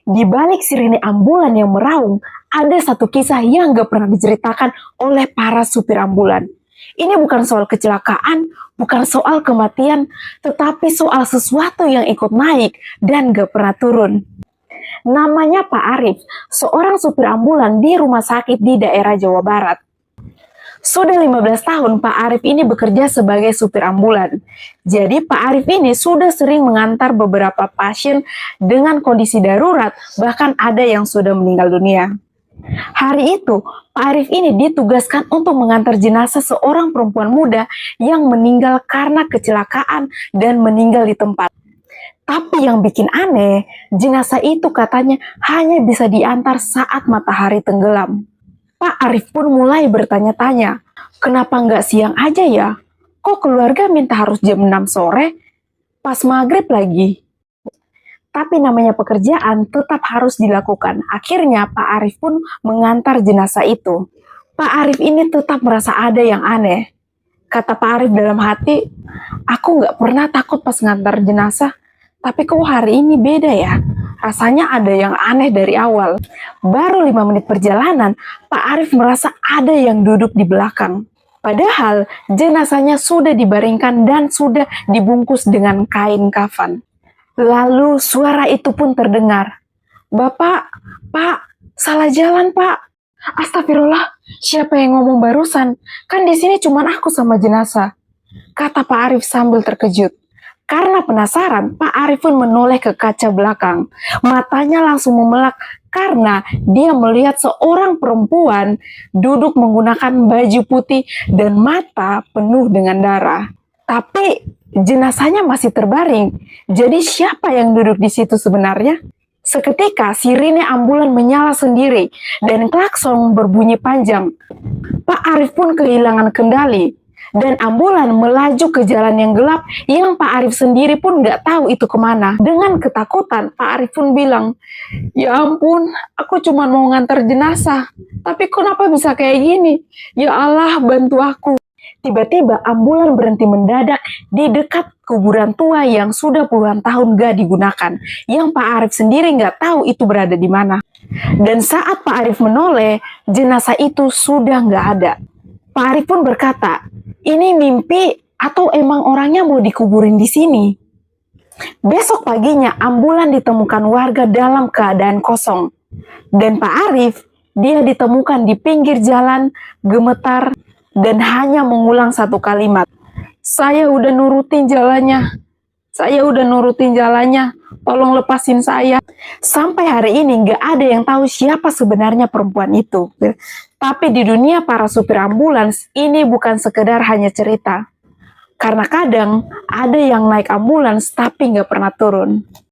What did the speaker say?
Di balik sirine ambulan yang meraung, ada satu kisah yang gak pernah diceritakan oleh para supir ambulan. Ini bukan soal kecelakaan, bukan soal kematian, tetapi soal sesuatu yang ikut naik dan gak pernah turun. Namanya Pak Arif, seorang supir ambulan di rumah sakit di daerah Jawa Barat. Sudah 15 tahun Pak Arif ini bekerja sebagai supir ambulan. Jadi Pak Arif ini sudah sering mengantar beberapa pasien dengan kondisi darurat, bahkan ada yang sudah meninggal dunia. Hari itu, Pak Arif ini ditugaskan untuk mengantar jenazah seorang perempuan muda yang meninggal karena kecelakaan dan meninggal di tempat. Tapi yang bikin aneh, jenazah itu katanya hanya bisa diantar saat matahari tenggelam. Pak Arif pun mulai bertanya-tanya, kenapa nggak siang aja ya? Kok keluarga minta harus jam 6 sore? Pas maghrib lagi. Tapi namanya pekerjaan tetap harus dilakukan. Akhirnya Pak Arif pun mengantar jenazah itu. Pak Arif ini tetap merasa ada yang aneh. Kata Pak Arif dalam hati, aku nggak pernah takut pas ngantar jenazah. Tapi kok hari ini beda ya? Rasanya ada yang aneh dari awal. Baru 5 menit perjalanan, Pak Arif merasa ada yang duduk di belakang. Padahal jenazahnya sudah dibaringkan dan sudah dibungkus dengan kain kafan. Lalu suara itu pun terdengar. Bapak, Pak, salah jalan Pak. Astagfirullah, siapa yang ngomong barusan? Kan di sini cuma aku sama jenazah. Kata Pak Arif sambil terkejut. Karena penasaran, Pak Arif pun menoleh ke kaca belakang. Matanya langsung memelak karena dia melihat seorang perempuan duduk menggunakan baju putih dan mata penuh dengan darah. Tapi jenazahnya masih terbaring. Jadi siapa yang duduk di situ sebenarnya? Seketika sirine ambulan menyala sendiri dan klakson berbunyi panjang. Pak Arif pun kehilangan kendali. Dan ambulan melaju ke jalan yang gelap yang Pak Arif sendiri pun nggak tahu itu kemana. Dengan ketakutan, Pak Arif pun bilang, ya ampun, aku cuma mau ngantar jenazah. Tapi kenapa bisa kayak gini? Ya Allah, bantu aku. Tiba-tiba ambulan berhenti mendadak di dekat kuburan tua yang sudah puluhan tahun gak digunakan. Yang Pak Arif sendiri nggak tahu itu berada di mana. Dan saat Pak Arif menoleh, jenazah itu sudah nggak ada. Pak Arif pun berkata, ini mimpi atau emang orangnya mau dikuburin di sini? Besok paginya ambulan ditemukan warga dalam keadaan kosong. Dan Pak Arif, dia ditemukan di pinggir jalan, gemetar, dan hanya mengulang satu kalimat. Saya udah nurutin jalannya. Tolong lepasin saya. Sampai hari ini gak ada yang tahu siapa sebenarnya perempuan itu. Tapi di dunia para supir ambulans, ini bukan sekedar hanya cerita. Karena kadang ada yang naik ambulans tapi gak pernah turun.